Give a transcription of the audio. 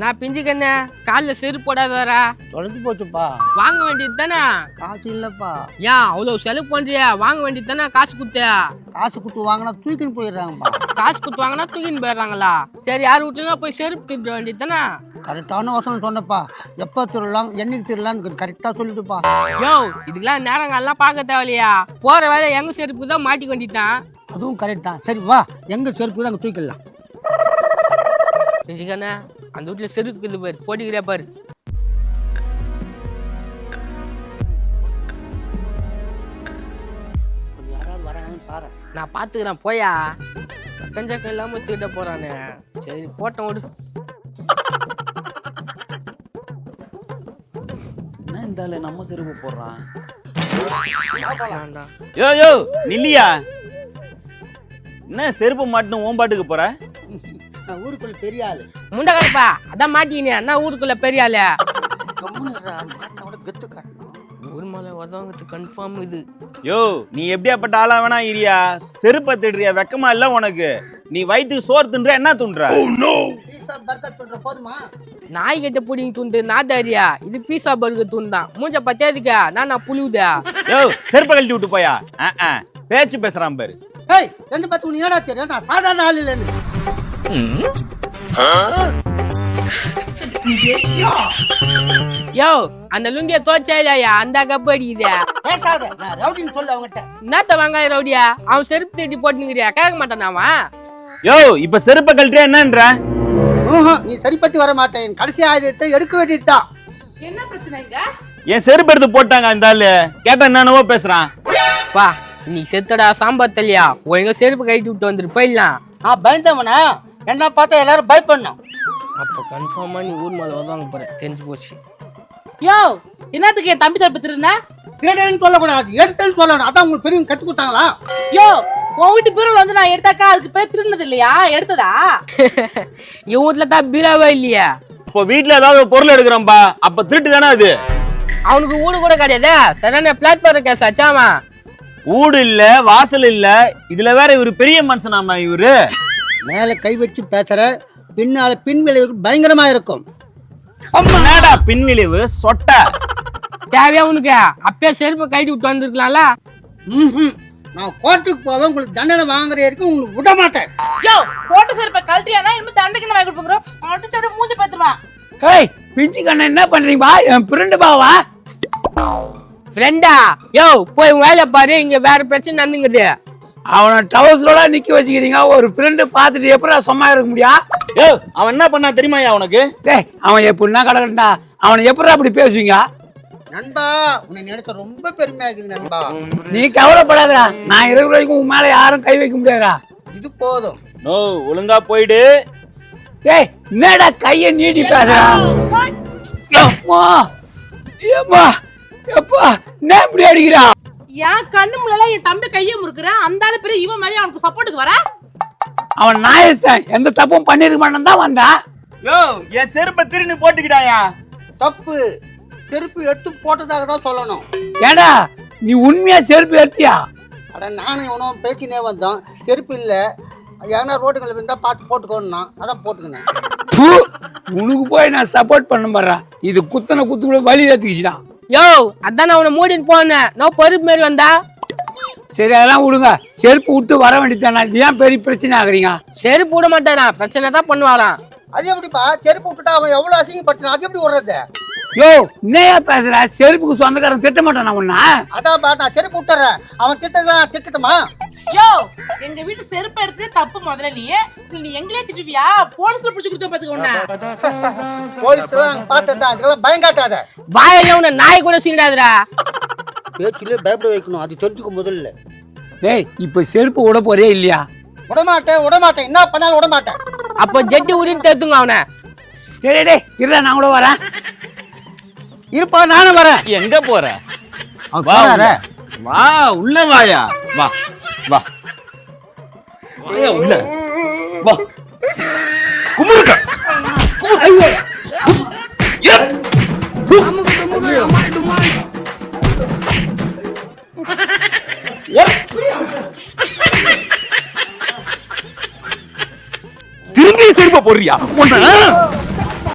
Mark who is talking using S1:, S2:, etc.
S1: நான் பிஞ்சுக்கண்ணே காலில் செருப்பு போடாத வரா
S2: தொலைஞ்சு போச்சுப்பா.
S1: வாங்க வேண்டியது தானே.
S2: காசு இல்லப்பா.
S1: ஏன் அவ்வளோ செலவு பண்றியா? வாங்க வேண்டியது தானே. காசு கொடுத்தியா?
S2: காசு கொடுத்து வாங்கினா தூக்கின்னு போயிடுறாங்கப்பா.
S1: காசு கொடுத்து வாங்கினா தூக்கின்னு போயிடுறாங்களா? சரி யார் வீட்டுல போய் செருப்பு திருட வேண்டியது தானே.
S2: கரெக்டான வசனம் சொன்னப்பா. எப்போ திருடலாம் என்னைக்கு திருடலான்னு கரெக்டாக சொல்லிட்டுப்பா.
S1: யோ இதுக்கெல்லாம் நேரங்கள்லாம் பார்க்க தேவையில்லையா? போகிற வேலை எங்கள் செருப்பு தான் மாட்டி கொண்டிட்டான்.
S2: அதுவும் கரெக்ட் தான். சரி வா, எங்கள் செருப்பு தான் அங்கே தூக்கிடலாம்.
S1: பிஞ்சுக்கண்ணே அந்த வீட்டில் செருப்பு இது பாரு, போட்டிக்கிறா பாரு.
S2: யாராவது வராங்கன்னு பாரு.
S1: நான் பார்த்துக்கிறேன் போயா. கஞ்சக்க இல்லாமல் திருட போகிறானே. சரி போட்டோம் விடு.
S3: என்ன இந்த நம்ம செருப்பு போடுறான்?
S1: வேண்டாம்.
S3: யோ யோ நில்லியா, என்ன செருப்பு மாட்டணும் ஓம்பாட்டுக்கு போற?
S2: நான் ஊருக்குள்ள பெரிய ஆளு.
S1: முண்டகரப்பா அதான் மாட்டிக்கினே. என்ன ஊருக்குள்ள பெரிய ஆளு?
S2: கெத்து காட்டணும்.
S1: ஊர் மேலே உதவங்கிறது கன்ஃபார்ம் இது.
S3: யோ நீ எப்படியாப்பட்ட ஆளா வேணா இரியா, செருப்பை திடுறியா? வெக்கமா இல்ல உனக்கு? நீ வயிற்றுக்கு சோறு தின்ற என்ன துன்ற?
S2: போதுமா?
S1: நாய் கிட்ட பிடிங்க துண்டு நாதாரியா. இது பீஸா பர்கர் துண்டு தான். மூஞ்ச பத்தியாதுக்கா நான் புளிவுதா.
S3: யோ செருப்பை கழட்டி விட்டு போயா. பேச்சு பேசுறான் பாரு.
S2: ஏய் ரெண்டு பத்து மணி ஏடா தெரியும், நான் சாதாரண ஆள் இல்லைன்னு.
S1: யோ அந்த லுங்கிய தோச்சா இல்லையா? அந்த கப்பு அடிக்குதா?
S2: பேசாத, நான் ரவுடின்னு சொல்லு அவங்ககிட்ட.
S1: என்னத்த வெங்காய ரவுடியா? அவன் செருப்பு தட்டி போட்டுங்கிறியா? கேட்க மாட்டான் அவன்.
S3: யோ இப்ப செருப்பை கழட்டியா என்னன்ற?
S2: நீ சரிப்பட்டு வர மாட்டேன். கடைசி ஆயுதத்தை எடுக்க வேண்டியதுதான்.
S4: என்ன பிரச்சனைங்க?
S3: என் செருப்பு எடுத்து போட்டாங்க அந்த ஆளு. கேட்டா என்னவோ பேசுறான்.
S1: பா நீ செத்தடா சாம்பார் தள்ளியா. எங்க செருப்பு கழட்டி விட்டு வந்துட்டு போயிடலாம்.
S2: நான் பயந்தவனா? என்ன பார்த்தா எல்லாரும் பயப்படணும்.
S1: அப்ப கன்ஃபார்மா நீ ஊர் மேல உதவாங்க போற. தெரிஞ்சு போச்சு.
S4: யோ என்னத்துக்கு என் தம்பி தரப்பு திருடுனா?
S2: திருடன்னு சொல்லக்கூடாது, எடுத்தேன்னு சொல்லணும். அதான் உங்களுக்கு பெரியவங்க கத்து கொடுத்தாங்களா?
S4: யோ உன் வீட்டு பீரோல வந்து நான் எடுத்தாக்கா அதுக்கு பேர் திருடுனது இல்லையா? எடுத்ததா?
S1: என் வீட்டுல தான் பீராவே இல்லையா?
S3: இப்போ வீட்டுல ஏதாவது பொருள் எடுக்கிறோம்பா, அப்ப திருட்டு தானே அது?
S1: அவனுக்கு வீடு கூட கிடையாது. சரியான பிளாட்ஃபார்ம் கேஸ் ஆச்சாமா.
S3: வீடு இல்ல வாசல் இல்ல, இதுல வேற இவரு பெரிய மனுஷனாமா இவரு.
S2: மேல கை வச்சு பேசுற, பின்னால பின் விளைவுக்கு பயங்கரமா இருக்கும்.
S3: என்னடா பின் விளைவு? சொட்ட
S1: தேவையா உனக்கு? அப்பயே செருப்பை கழட்டி விட்டு வந்துருக்கலாம்ல.
S2: நான் கோர்ட்டுக்கு போவேன், உங்களுக்கு தண்டனை வாங்குற வரைக்கும் உங்களுக்கு விட மாட்டேன்.
S4: யோ போட்ட செருப்பை கழட்டியானா இனிமே தண்டைக்கு என்ன வாங்கி கொடுப்போம்? அடிச்சு அப்படியே மூஞ்சி பார்த்துருவான்.
S5: ஹேய் பிஞ்சு கண்ணா என்ன பண்றீங்கப்பா? என் ஃப்ரெண்டு பாவா.
S1: ஃப்ரெண்டா? யோ போய் வேலை பாரு, இங்க வேற பிரச்சனை நடந்துங்குது.
S5: அவனை டவர்ஸோட நிக்க வச்சுக்கிறீங்க. ஒரு ஃப்ரெண்டு பார்த்துட்டு எப்படா சும்மா இருக்க முடியா?
S3: யோ அவன் என்ன பண்ணா தெரியுமாயா உனக்கு?
S5: டேய் அவன் எப்படின்னா கிடக்கண்டா. அவனை எப்படா அப்படி பேசுவீங்க?
S2: நண்பா உன்னை நினைக்க ரொம்ப பெருமையா இருக்குது நண்பா.
S5: நீ கவலைப்படாதடா, நான் இருக்கிற வரைக்கும் உன் மேல யாரும் கை வைக்க முடியாதுடா.
S2: இது போதும்.
S3: நோ ஒழுங்கா போயிடு.
S5: டேய் என்னடா கையை நீட்டி பேசுறா? அம்மா ஏம்மா எப்பா என்ன இப்படி அடிக்கிறா?
S4: என் கண்ணு முன்னால என் தம்பி கையை முறுக்குறேன். அந்த ஆளு பெரிய இவன் மாதிரி அவனுக்கு சப்போர்ட்டுக்கு வர.
S5: அவன் நாயஸ்தான், எந்த தப்பும் பண்ணிருக்க மாட்டான் தான் வந்தான்.
S3: யோ என் செருப்பை திருநி போட்டுக்கிட்டாயா?
S2: தப்பு. செருப்பு எடுத்து போட்டதாக தான் சொல்லணும்.
S5: ஏடா நீ உண்மையா செருப்பு எடுத்தியா?
S2: அட நானும் இவனும் பேசினே வந்தோம். செருப்பு இல்லை, ஏன்னா ரோடுகளில் இருந்தால் பார்த்து போட்டுக்கோன்னா அதான் போட்டுக்கினேன்.
S5: உனக்கு போய் நான் சப்போர்ட் பண்ண போறேன். இது குத்தனை குத்து கூட வலி ஏத்துக்கிச்சுதான்.
S1: யோ அதான் அவனை மூடின்னு போனேன். நான் பருப்பு மாரி வந்தா.
S5: சரி அதெல்லாம் விடுங்க, செருப்பு விட்டு வர வேண்டியதானே. இது ஏன் பெரிய பிரச்சனை ஆகுறீங்க?
S1: செருப்பு விட மாட்டானா, பிரச்சனை தான் பண்ணுவாராம்.
S2: அது எப்படிப்பா? செருப்பு விட்டுட்டா அவன் எவ்வளோ அசிங்கப்படுத்தினா அது எப்படி விடுறது?
S5: யோ என்னையா பேசுற? செருப்புக்கு சொந்தக்காரன் திட்ட மாட்டானா உன்ன?
S2: அதான்ப்பா நான் செருப்பு விட்டுறேன். அவன் திட்டதான் திட்டட்டுமா?
S4: யோ எங்க வீட்டு செருப்பு எடுத்து தப்பு முதல்ல. நீ எங்களே திட்டுவியா? போலீஸ்ல பிடிச்சு கொடுத்து பாத்துக்க உன்ன.
S2: போலீஸ் எல்லாம் பார்த்தா அதுக்கெல்லாம் பயம் காட்டாத.
S1: வாயில உன்னை நாய் கூட சீண்டாதுடா.
S2: பேச்சுல பயப்பட வைக்கணும், அது தெரிஞ்சுக்கும் முதல்ல.
S5: டேய் இப்ப செருப்பு விட போறியா இல்லையா?
S2: விடமாட்டேன். என்ன பண்ணாலும் விடமாட்டேன்.
S1: அப்போ ஜெட்டி உரின்னு தத்துங்க அவனை.
S5: டேய் டேய் இருடா, நான் கூட வரேன்.
S2: இருப்பா நானும் வரேன்.
S3: எங்க போற?
S2: வா
S3: வா உள்ள வாயா. வா வா வாயா உள்ள வா. குமுறுக்க திரும்பி செருப்ப போடுறியா?